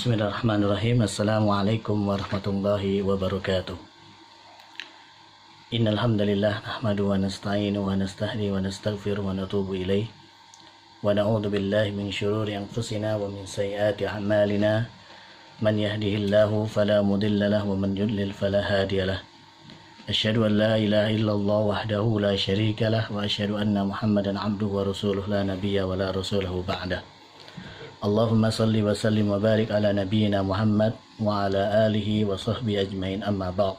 Bismillahirrahmanirrahim. Assalamualaikum warahmatullahi wabarakatuh. Innal hamdalillah nahmaduhu wa nasta'inu wa nastahdi wa nastaghfiru wa natubu ilaih. Wa na'udzu billahi min syururi anfusina wa min sayyiati a'malina. Man yahdihillahu fala mudilla lahu wa man yudlil fala hadiyalah. Asyhadu an la ilaha illallah wahdahu la syarika lah wa asyhadu anna Muhammadan 'abduhu wa rasuluh la nabiyya wa la rasulahu ba'dah. Allahumma salli wa sallim wa barik ala nabiyyina Muhammad wa ala alihi wa sahbihi ajmain, amma ba'd.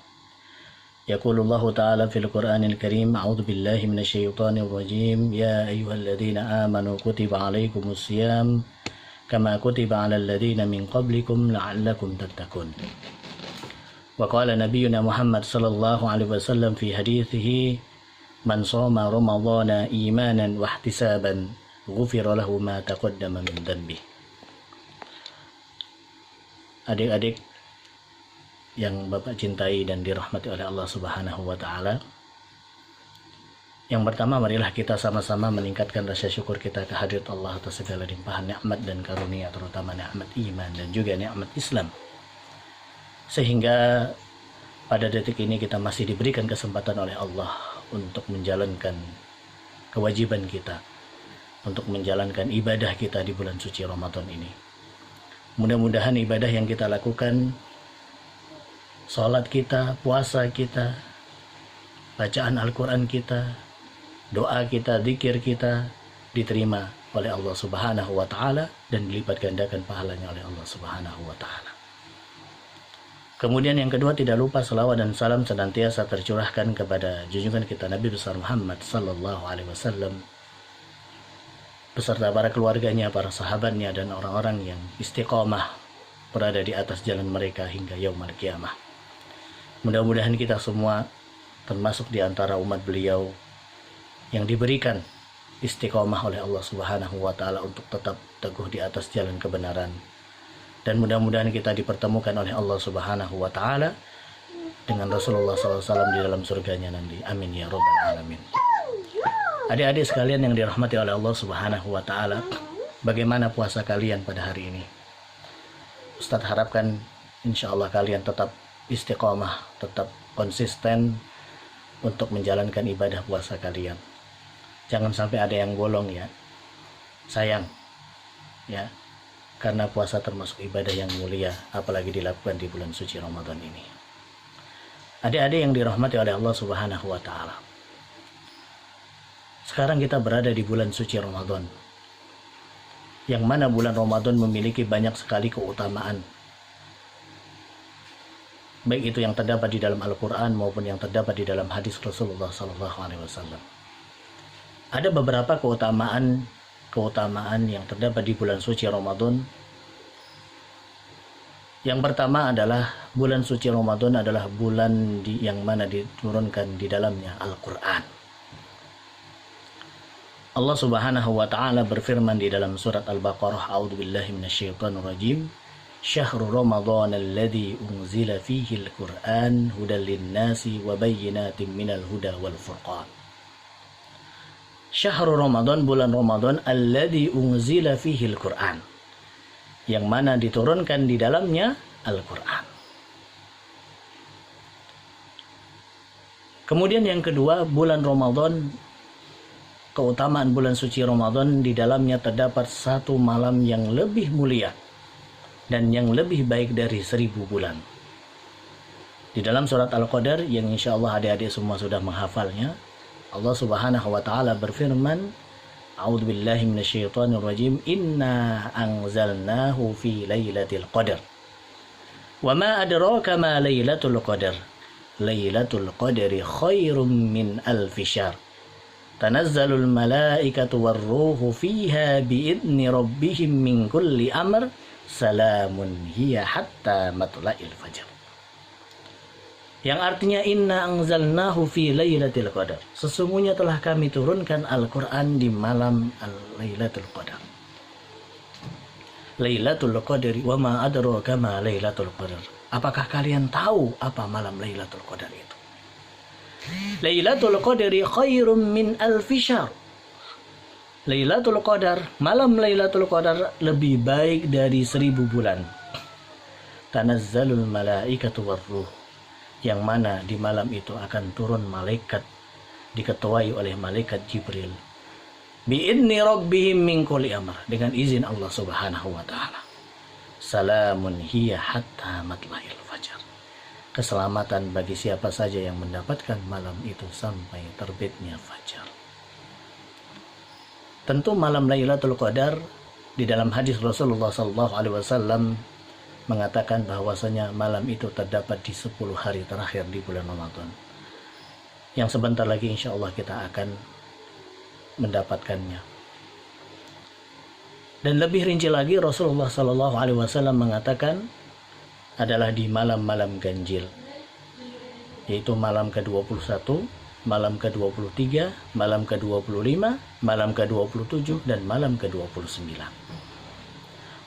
Yaqulullahu ta'ala fil Qur'anil Karim, a'udzu billahi minasy syaithanir rajim. Ya ayyuhalladzina amanu kutiba 'alaikumus syiyam kama kutiba 'alal ladzina min qablikum la'allakum tattaqun. Wa qala nabiyyuna Muhammad sallallahu alaihi wasallam fi hadithihi, man shoma ramadhana imanan wa ihtisaban ghufira lahu ma taqaddama min dhanbi. Adik-adik yang Bapak cintai dan dirahmati oleh Allah Subhanahu wa taala. Yang pertama, marilah kita sama-sama meningkatkan rasa syukur kita kehadirat Allah atas segala limpahan nikmat dan karunia, terutama nikmat iman dan juga nikmat Islam. Sehingga pada detik ini kita masih diberikan kesempatan oleh Allah untuk menjalankan kewajiban kita, untuk menjalankan ibadah kita di bulan suci Ramadan ini. Mudah-mudahan ibadah yang kita lakukan, sholat kita, puasa kita, bacaan Al-Quran kita, doa kita, zikir kita diterima oleh Allah Subhanahu wa ta'ala dan dilipat gandakan pahalanya oleh Allah Subhanahu wa ta'ala. Kemudian yang kedua, tidak lupa salawat dan salam senantiasa tercurahkan kepada junjungan kita Nabi besar Muhammad sallallahu alaihi wasallam beserta para keluarganya, para sahabatnya, dan orang-orang yang istiqomah berada di atas jalan mereka hingga yaumul qiyamah. Mudah-mudahan kita semua termasuk di antara umat beliau yang diberikan istiqomah oleh Allah Subhanahu wa ta'ala untuk tetap teguh di atas jalan kebenaran. Dan mudah-mudahan kita dipertemukan oleh Allah Subhanahu wa ta'ala dengan Rasulullah SAW di dalam surganya nanti. Amin ya rabbal alamin. Adik-adik sekalian yang dirahmati oleh Allah Subhanahu wa ta'ala, bagaimana puasa kalian pada hari ini? Ustadz harapkan insya Allah kalian tetap istiqomah, tetap konsisten untuk menjalankan ibadah puasa kalian. Jangan sampai ada yang bolong ya. Sayang ya, karena puasa termasuk ibadah yang mulia, apalagi dilakukan di bulan suci Ramadan ini. Adik-adik yang dirahmati oleh Allah Subhanahu wa ta'ala, sekarang kita berada di bulan suci Ramadan, yang mana bulan Ramadan memiliki banyak sekali keutamaan, baik itu yang terdapat di dalam Al-Quran maupun yang terdapat di dalam hadis Rasulullah SAW. Ada beberapa keutamaan yang terdapat di bulan suci Ramadan. Yang pertama adalah bulan suci Ramadan adalah bulan yang mana diturunkan di dalamnya Al-Quran. Allah Subhanahu wa ta'ala berfirman di dalam surat Al-Baqarah, a'udzubillahi minasyaitonir rajim, syahrul ramadhan alladzi unzila fihi al-Qur'an hudan lin-nasi wa bayyinatin minal huda wal furqan. Syahrul Ramadan, bulan Ramadan, alladzi unzila fihi al-Qur'an, yang mana diturunkan di dalamnya Al-Qur'an. Kemudian yang kedua, bulan Ramadan, keutamaan bulan suci Ramadan, di dalamnya terdapat satu malam yang lebih mulia dan yang lebih baik dari 1000 bulan. Di dalam surat Al-Qadar yang insya Allah adik-adik semua sudah menghafalnya, Allah Subhanahu wa ta'ala berfirman, a'udzubillahi minasyaitonir rajim, inna anzalnahu fi lailatul qadar wa ma adraka ma lailatul qadar lailatul qadri khairum min alfi syahr tanazzalul malaikatu warruhu fiha biidni rabbihim min kulli amr salamun hiya hatta matla'il fajr. Yang artinya inna anzalnahu fi lailatul qadar, sesungguhnya telah kami turunkan Al-Quran di malam Lailatul Qadar. Lailatul Qadri wa ma adraka ma Lailatul Qadar. Apakah kalian tahu apa malam Lailatul Qadar itu? Lailatul Qadri khairum min alfi syahr. Lailatul Qadar, malam Lailatul Qadar lebih baik dari 1000 bulan. tanazzalul malaikatu warruh, yang mana di malam itu akan turun malaikat diketuai oleh malaikat Jibril, bi'idni rabbihim min kulli amr, dengan izin Allah Subhanahu wa taala. Salamun hiya hatta matla'il fajar. Keselamatan bagi siapa saja yang mendapatkan malam itu sampai terbitnya fajar. Tentu malam Lailatul Qadar, di dalam hadis Rasulullah SAW mengatakan bahwasanya malam itu terdapat di 10 hari terakhir di bulan Ramadan, yang sebentar lagi insya Allah kita akan mendapatkannya. Dan lebih rinci lagi, Rasulullah SAW mengatakan adalah di malam-malam ganjil, yaitu malam ke-21, malam ke-23, malam ke-25, malam ke-27, dan malam ke-29.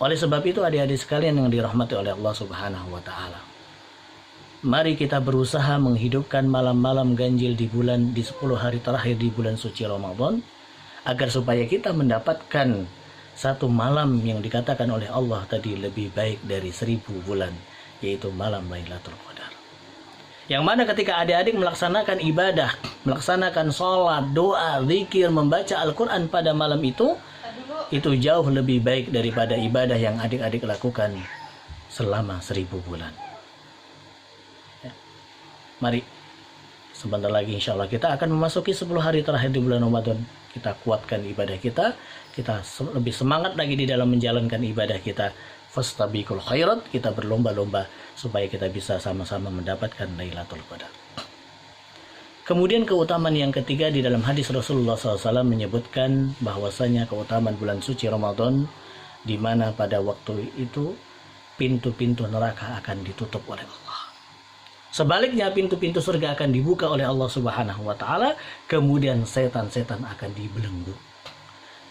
Oleh sebab itu, adik-adik sekalian yang dirahmati oleh Allah Subhanahu wa taala, mari kita berusaha menghidupkan malam-malam ganjil di 10 hari terakhir di bulan suci Ramadan, agar supaya kita mendapatkan satu malam yang dikatakan oleh Allah tadi lebih baik dari 1000 bulan, yaitu malam Lailatul Qadar. Yang mana ketika adik-adik melaksanakan ibadah, melaksanakan sholat, doa, zikir, membaca Al-Quran pada malam itu jauh lebih baik daripada ibadah yang adik-adik lakukan selama 1000 bulan. Ya. Mari, sebentar lagi insya Allah kita akan memasuki 10 hari terakhir di bulan Ramadan. Kita kuatkan ibadah kita lebih semangat lagi di dalam menjalankan ibadah kita. Fastabiqul khairat, kita berlomba-lomba supaya kita bisa sama-sama mendapatkan Lailatul Qadar. Kemudian keutamaan yang ketiga, di dalam hadis Rasulullah SAW menyebutkan bahwasanya keutamaan bulan suci Ramadan, di mana pada waktu itu pintu-pintu neraka akan ditutup oleh Allah. Sebaliknya pintu-pintu surga akan dibuka oleh Allah Subhanahu wa taala, kemudian setan-setan akan dibelenggu.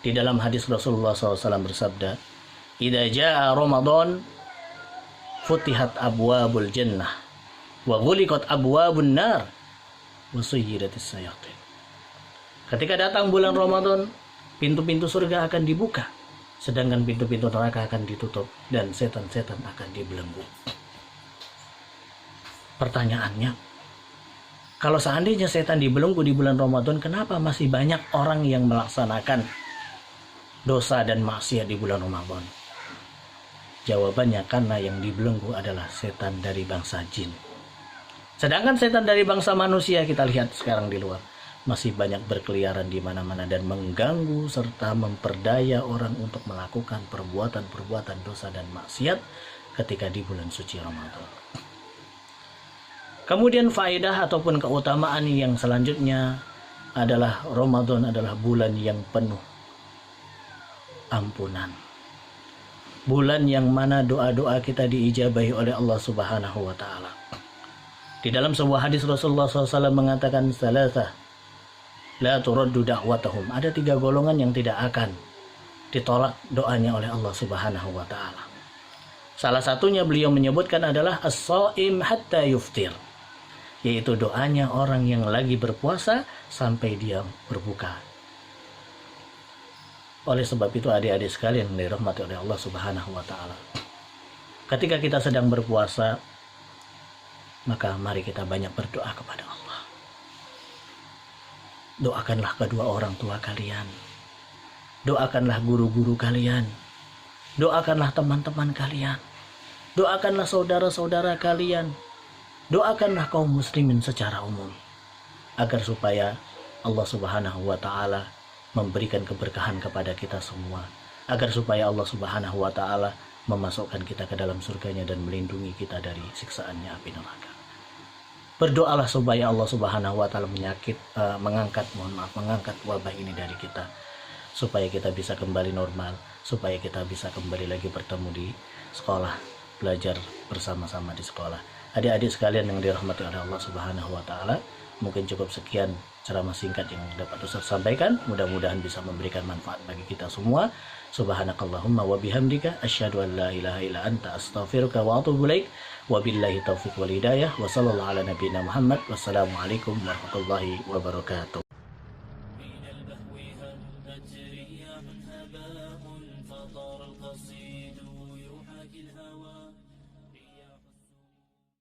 Di dalam hadis Rasulullah SAW bersabda, "Idza jaa Ramadan futihat abwabul jannah wa ghuliqat abwabun nar wa suyyidatis syayatin." Ketika datang bulan Ramadan, pintu-pintu surga akan dibuka, sedangkan pintu-pintu neraka akan ditutup dan setan-setan akan dibelenggu. Pertanyaannya, kalau seandainya setan dibelenggu di bulan Ramadan, kenapa masih banyak orang yang melaksanakan dosa dan maksiat di bulan Ramadan? Jawabannya, karena yang dibelenggu adalah setan dari bangsa jin. Sedangkan setan dari bangsa manusia, kita lihat sekarang di luar, masih banyak berkeliaran di mana-mana dan mengganggu serta memperdaya orang untuk melakukan perbuatan-perbuatan dosa dan maksiat ketika di bulan suci Ramadan. Kemudian faedah ataupun keutamaan yang selanjutnya adalah Ramadan adalah bulan yang penuh ampunan. Bulan yang mana doa-doa kita diijabahi oleh Allah Subhanahu wa taala. Di dalam sebuah hadis Rasulullah SAW mengatakan, "Salatah la turaddu da'watahum." Ada 3 golongan yang tidak akan ditolak doanya oleh Allah Subhanahu wa taala. Salah satunya beliau menyebutkan adalah as-shaim hatta yuftir, yaitu doanya orang yang lagi berpuasa sampai dia berbuka. Oleh sebab itu adik-adik sekalian yang dirahmati oleh Allah Subhanahu wa taala, ketika kita sedang berpuasa, maka mari kita banyak berdoa kepada Allah. Doakanlah kedua orang tua kalian, doakanlah guru-guru kalian, doakanlah teman-teman kalian, doakanlah saudara-saudara kalian, doakanlah kaum muslimin secara umum, agar supaya Allah Subhanahu wa taala memberikan keberkahan kepada kita semua, agar supaya Allah Subhanahu wa taala memasukkan kita ke dalam surganya dan melindungi kita dari siksaannya api neraka. Berdoalah supaya Allah Subhanahu wa taala mengangkat wabah ini dari kita, supaya kita bisa kembali normal, supaya kita bisa kembali lagi bertemu di sekolah, belajar bersama-sama di sekolah. Adik-adik sekalian yang dirahmati oleh Allah Subhanahu wa taala, mungkin cukup sekian ceramah singkat yang dapat Ustaz sampaikan. Mudah-mudahan bisa memberikan manfaat bagi kita semua. Subhanakallahumma wa bihamdika asyhadu an la ilaha illa anta astaghfiruka wa atubu ilaik. Wabillahi taufiq wal hidayah. Wa sallallahu ala nabiyyina Muhammad. Wassalamualaikum warahmatullahi wabarakatuh.